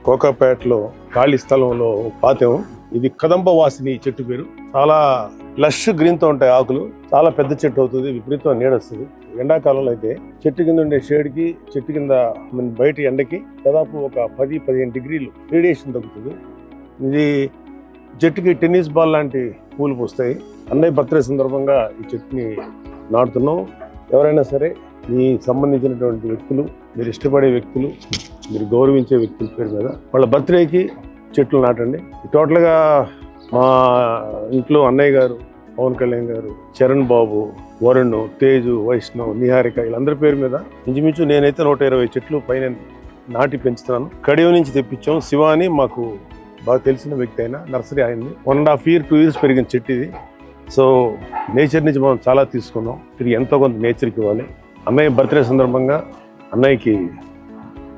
కోకాపేటలో ఖాళీ స్థలంలో పాతేం. ఇది కదంబ వాసిని చెట్టు పేరు. చాలా లష్ గ్రీన్ తో ఉంటాయి ఆకులు. చాలా పెద్ద చెట్టు అవుతుంది, విపరీతం నీడొస్తుంది. ఎండాకాలంలో అయితే చెట్టు కింద ఉండే షేడ్కి, చెట్టు కింద బయట ఎండకి దాదాపు ఒక 10-15 డిగ్రీలు రేడియేషన్ తగ్గుతుంది. ఇది చెట్టుకి టెన్నిస్ బాల్ లాంటి పూలు పూస్తాయి. అన్నయ్య బర్త్డే సందర్భంగా ఈ చెట్టుని నాటుతున్నాం. ఎవరైనా సరే మీ సంబంధించినటువంటి వ్యక్తులు, మీరు ఇష్టపడే వ్యక్తులు, మీరు గౌరవించే వ్యక్తుల పేరు మీద వాళ్ళ బర్త్డేకి చెట్లు నాటండి. టోటల్గా మా ఇంట్లో అన్నయ్య గారు, పవన్ కళ్యాణ్ గారు, చరణ్ బాబు, వరుణ్, తేజు, వైష్ణవ్, నిహారిక వీళ్ళందరి పేరు మీద ఇంచుమించు నేనైతే 120 చెట్లు పైన నాటి పెంచుతున్నాను. కడియం నుంచి తెప్పించాం. శివ అని మాకు బాగా తెలిసిన వ్యక్తి అయినా నర్సరీ అయింది. 1.5 years 2 years పెరిగిన చెట్టు ఇది. సో నేచర్ నుంచి మనం చాలా తీసుకున్నాం. తిరిగి ఎంతో కొంత నేచర్కి ఇవ్వాలి. అన్నయ్య బర్త్డే సందర్భంగా అన్నయ్యకి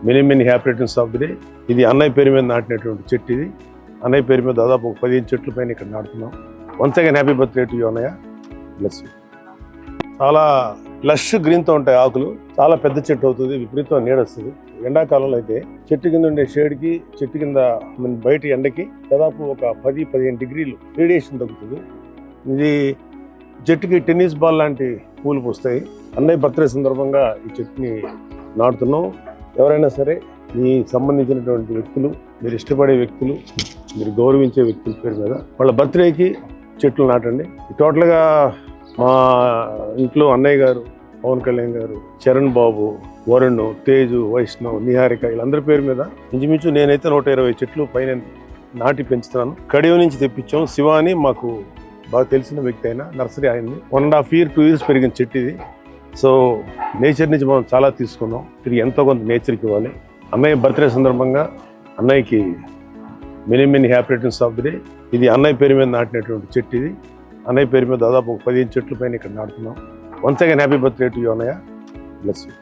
many happy returns of the day. ఇది అన్నయ్య పేరు మీద నాటినటువంటి చెట్టు. ఇది అన్నయ్య పేరు మీద దాదాపు 15 చెట్ల పైన ఇక్కడ నాటుతున్నాం. Once again happy birthday to you అన్నయ్య. Bless you. చాలా లష్ గ్రీన్ తో ఉంటాయి ఆకులు. చాలా పెద్ద చెట్టు అవుతుంది, విపరీతం నీడొస్తుంది. ఎండాకాలంలో అయితే చెట్టు కింద ఉండే షేడ్కి, చెట్టు కింద బయట ఎండకి దాదాపు ఒక 10-15 డిగ్రీలు రేడియేషన్ తగ్గుతుంది. ఇది చెట్టుకి టెన్నిస్ బాల్ లాంటి పూలు పూస్తాయి. అన్నయ్య బర్త్డే సందర్భంగా ఈ చెట్టుని నాటుతున్నాం. ఎవరైనా సరే మీ సంబంధించినటువంటి వ్యక్తులు, మీరు ఇష్టపడే వ్యక్తులు, మీరు గౌరవించే వ్యక్తుల పేరు మీద వాళ్ళ బర్త్డేకి చెట్లు నాటండి. టోటల్గా మా ఇంట్లో అన్నయ్య గారు, పవన్ కళ్యాణ్ గారు, చరణ్ బాబు, వరుణ్, తేజు, వైష్ణవ్, నిహారిక వీళ్ళందరి పేరు మీద ఇంచుమించు నేనైతే 120 చెట్లు పైన నాటి పెంచుతున్నాను. కడియం నుంచి తెప్పించాం. శివ అని మాకు బాగా తెలిసిన వ్యక్తి అయినా నర్సరీ అయింది. 1.5 years 2 years పెరిగిన చెట్టు ఇది. సో నేచర్ నుంచి మనం చాలా తీసుకున్నాం. తిరిగి ఎంతో కొంత నేచర్కి ఇవ్వాలి. అన్నయ్య బర్త్డే సందర్భంగా అన్నయ్యకి many happy returns of the day. ఇది అన్నయ్య పేరు మీద నాటినటువంటి చెట్టు. ఇది అన్నయ్య పేరు మీద దాదాపు 15 చెట్ల పైన ఇక్కడ నాటుతున్నాం. Once again happy birthday to you అన్నయ్య. Bless you.